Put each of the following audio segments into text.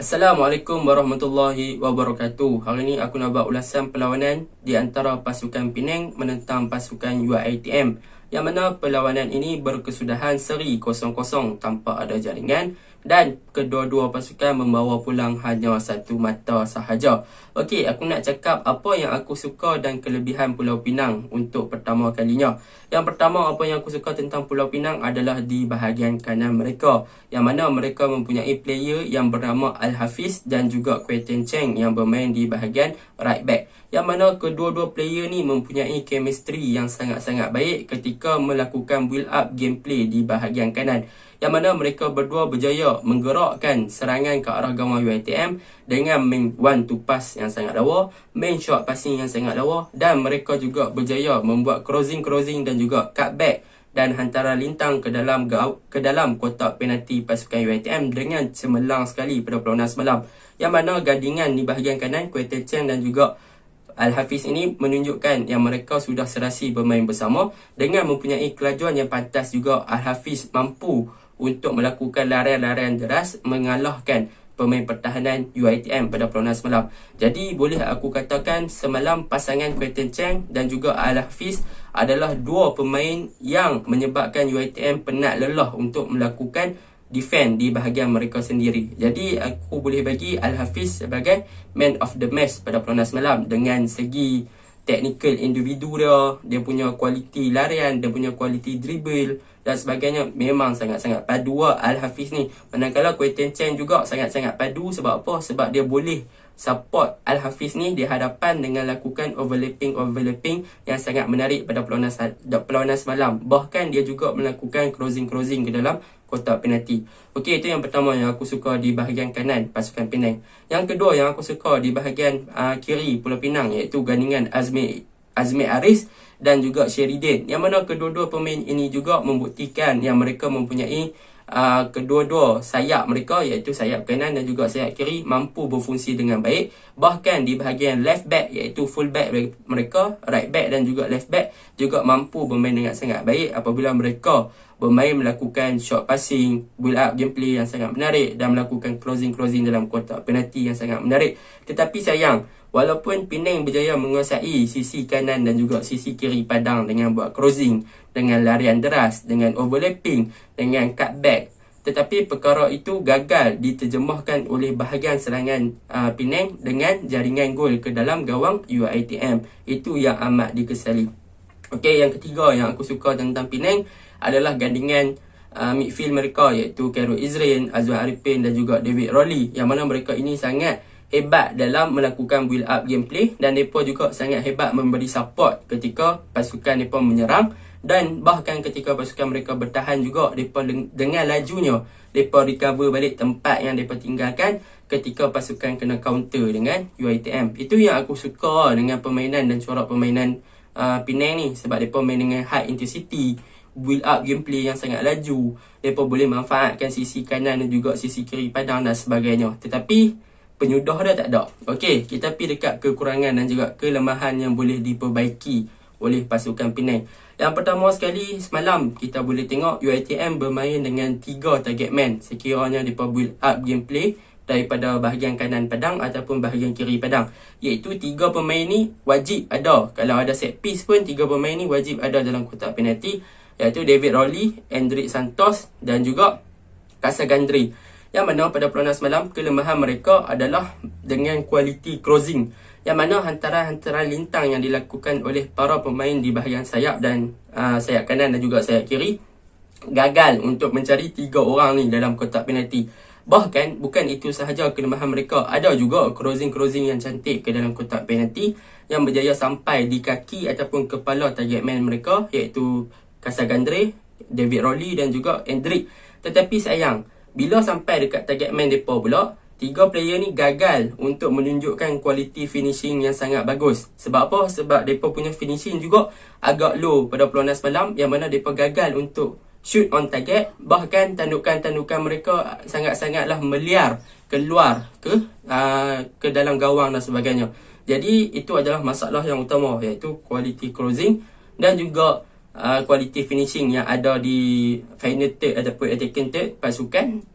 Assalamualaikum warahmatullahi wabarakatuh. Hari ini aku nak buat ulasan perlawanan di antara pasukan Penang menentang pasukan UiTM, yang mana perlawanan ini berkesudahan seri 0-0 tanpa ada jaringan dan kedua-dua pasukan membawa pulang hanya satu mata sahaja. Okey, aku nak cakap apa yang aku suka dan kelebihan Pulau Pinang untuk pertama kalinya. Yang pertama, apa yang aku suka tentang Pulau Pinang adalah di bahagian kanan mereka, yang mana mereka mempunyai player yang bernama Al-Hafiz dan juga Kueh Ten Cheng yang bermain di bahagian right back, yang mana kedua-dua player ni mempunyai chemistry yang sangat-sangat baik ketika melakukan build up gameplay di bahagian kanan, yang mana mereka berdua berjaya menggerakkan serangan ke arah gawang UiTM dengan main one to pass yang sangat lawa, main shot passing yang sangat lawa, dan mereka juga berjaya membuat crossing dan juga cutback dan hantaran lintang ke dalam kotak penalti pasukan UiTM dengan cemerlang sekali pada perlawanan semalam, yang mana gandingan di bahagian kanan Kueh Ten Cheng dan juga Al-Hafiz ini menunjukkan yang mereka sudah serasi bermain bersama dengan mempunyai kelajuan yang pantas. Juga Al-Hafiz mampu untuk melakukan larian-larian deras mengalahkan pemain pertahanan UiTM pada perlawanan semalam. Jadi boleh aku katakan semalam pasangan Kueh Ten Cheng dan juga Al-Hafiz adalah dua pemain yang menyebabkan UiTM penat lelah untuk melakukan defend di bahagian mereka sendiri. Jadi aku boleh bagi Al-Hafiz sebagai man of the match pada perlawanan semalam dengan segi technical individu dia punya kualiti larian, dia punya kualiti dribble dan sebagainya. Memang sangat-sangat padu Al-Hafiz ni. Manakala Kueh Ten Cheng juga sangat-sangat padu. Sebab apa? Sebab dia boleh support Al-Hafiz ni di hadapan dengan lakukan overlapping yang sangat menarik pada perlawanan semalam. Bahkan dia juga melakukan crossing ke dalam kotak penalti. Okey, itu yang pertama yang aku suka di bahagian kanan pasukan Penang. Yang kedua yang aku suka di bahagian kiri Pulau Pinang, iaitu gandingan Azmi Aris dan juga Sheridan, yang mana kedua-dua pemain ini juga membuktikan yang mereka mempunyai kedua-dua sayap mereka, iaitu sayap kanan dan juga sayap kiri, mampu berfungsi dengan baik. Bahkan di bahagian left back, iaitu full back mereka, right back dan juga left back juga mampu bermain dengan sangat baik apabila mereka bermain melakukan short passing, build up gameplay yang sangat menarik dan melakukan crossing dalam kotak penalti yang sangat menarik. Tetapi sayang, walaupun Penang berjaya menguasai sisi kanan dan juga sisi kiri padang dengan buat crossing, dengan larian deras, dengan overlapping, dengan cutback, tetapi perkara itu gagal diterjemahkan oleh bahagian serangan Penang dengan jaringan gol ke dalam gawang UiTM. Itu yang amat dikesali. Okey, yang ketiga yang aku suka tentang Penang adalah gandingan midfield mereka, iaitu Khairul Izrin, Azwan Arifin dan juga David Rowley, yang mana mereka ini sangat hebat dalam melakukan build up gameplay dan mereka juga sangat hebat memberi support ketika pasukan mereka menyerang, dan bahkan ketika pasukan mereka bertahan juga mereka dengan lajunya mereka recover balik tempat yang mereka tinggalkan ketika pasukan kena counter dengan UiTM. Itu yang aku suka dengan permainan dan corak permainan Penang ni, sebab mereka main dengan high intensity, build up gameplay yang sangat laju. Mereka boleh manfaatkan sisi kanan dan juga sisi kiri padang dan sebagainya. Tetapi penyudah dah tak ada. Okey, kita pergi dekat kekurangan dan juga kelemahan yang boleh diperbaiki oleh pasukan Penang. Yang pertama sekali, semalam kita boleh tengok UiTM bermain dengan 3 target man sekiranya mereka build up gameplay daripada bahagian kanan padang ataupun bahagian kiri padang. Iaitu 3 pemain ni wajib ada. Kalau ada set piece pun 3 pemain ni wajib ada dalam kotak penalti, iaitu David Rowley, Endrick Santos dan juga Kasagandri. Yang mana pada perlawanan semalam kelemahan mereka adalah dengan kualiti crossing, yang mana hantaran-hantaran lintang yang dilakukan oleh para pemain di bahagian sayap dan sayap kanan dan juga sayap kiri gagal untuk mencari 3 orang ni dalam kotak penalti. Bahkan bukan itu sahaja kelemahan mereka, ada juga crossing yang cantik ke dalam kotak penalti yang berjaya sampai di kaki ataupun kepala target man mereka, iaitu Kasagandri, David Rowley dan juga Endrick. Tetapi sayang, bila sampai dekat target man mereka pula, 3 player ni gagal untuk menunjukkan kualiti finishing yang sangat bagus. Sebab apa? Sebab mereka punya finishing juga agak low pada perlawanan semalam, yang mana mereka gagal untuk shoot on target. Bahkan tandukan mereka sangat-sangatlah meliar keluar ke dalam gawang dan sebagainya. Jadi itu adalah masalah yang utama, iaitu quality closing dan juga quality finishing yang ada di final third ataupun attacking third pasukan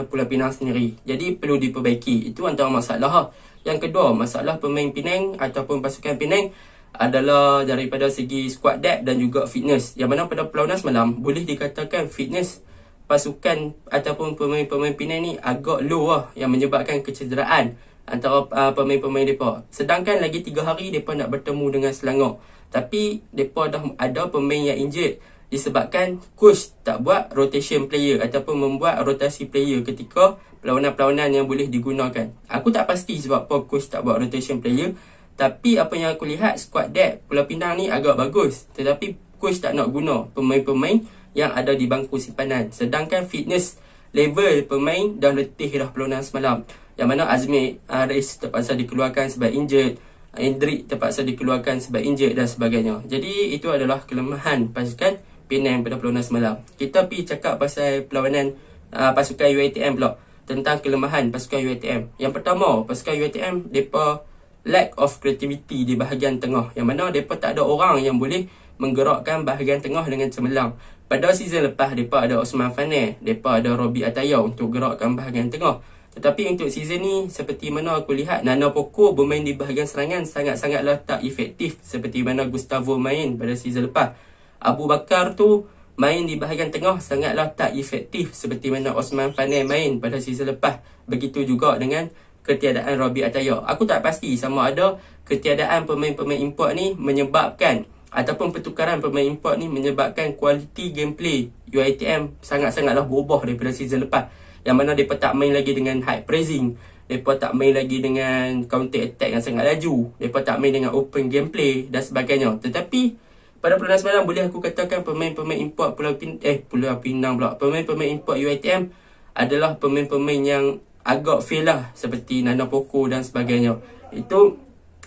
Pulau Pinang sendiri. Jadi perlu diperbaiki. Itu antara masalah. Yang kedua, masalah pemain Penang ataupun pasukan Penang adalah daripada segi squad depth dan juga fitness. Yang mana pada perlawanan semalam boleh dikatakan fitness pasukan ataupun pemain-pemain Penang ni agak low lah, yang menyebabkan kecederaan antara pemain-pemain mereka. Sedangkan lagi 3 hari mereka nak bertemu dengan Selangor. Tapi mereka dah ada pemain yang injured disebabkan coach tak buat rotation player ataupun membuat rotasi player ketika perlawanan-perlawanan yang boleh digunakan. Aku tak pasti sebab apa coach tak buat rotation player, tapi apa yang aku lihat, squad depth Pulau Pinang ni agak bagus, tetapi coach tak nak guna pemain-pemain yang ada di bangku simpanan. Sedangkan fitness level pemain dah letih dah perlawanan semalam, yang mana Azmi Aris terpaksa dikeluarkan sebab injured, Hendrik terpaksa dikeluarkan sebab injured dan sebagainya. Jadi itu adalah kelemahan pasukan Penang pada perlawanan semalam. Kita pergi cakap pasal perlawanan pasukan UiTM pula, tentang kelemahan pasukan UiTM. Yang pertama, pasukan UiTM mereka lack of creativity di bahagian tengah, yang mana mereka tak ada orang yang boleh menggerakkan bahagian tengah dengan cemerlang. Pada season lepas mereka ada Osman Fanel, mereka ada Robbie Ataya untuk gerakkan bahagian tengah. Tetapi untuk season ni, seperti mana aku lihat, Nana Poco bermain di bahagian serangan sangat-sangatlah tak efektif seperti mana Gustavo main pada season lepas. Abu Bakar tu main di bahagian tengah sangatlah tak efektif seperti mana Osman Fanel main pada season lepas. Begitu juga dengan ketiadaan Robbie Ataya. Aku tak pasti sama ada ketiadaan pemain-pemain import ni menyebabkan, ataupun pertukaran pemain import ni menyebabkan kualiti gameplay UiTM sangat-sangatlah berubah daripada season lepas. Yang mana mereka tak main lagi dengan high pressing, mereka tak main lagi dengan counter attack yang sangat laju, mereka tak main dengan open gameplay dan sebagainya. Tetapi pada perlawanan semalam boleh aku katakan pemain-pemain import Pulau Pinang pula, pemain-pemain import UiTM adalah pemain-pemain yang agak fail lah, seperti Nana Poco dan sebagainya. Itu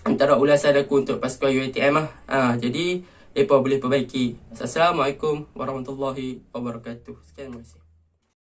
antara ulasan aku untuk pasukan UiTM lah. Jadi mereka boleh perbaiki. Assalamualaikum warahmatullahi wabarakatuh. Sekian, terima kasih.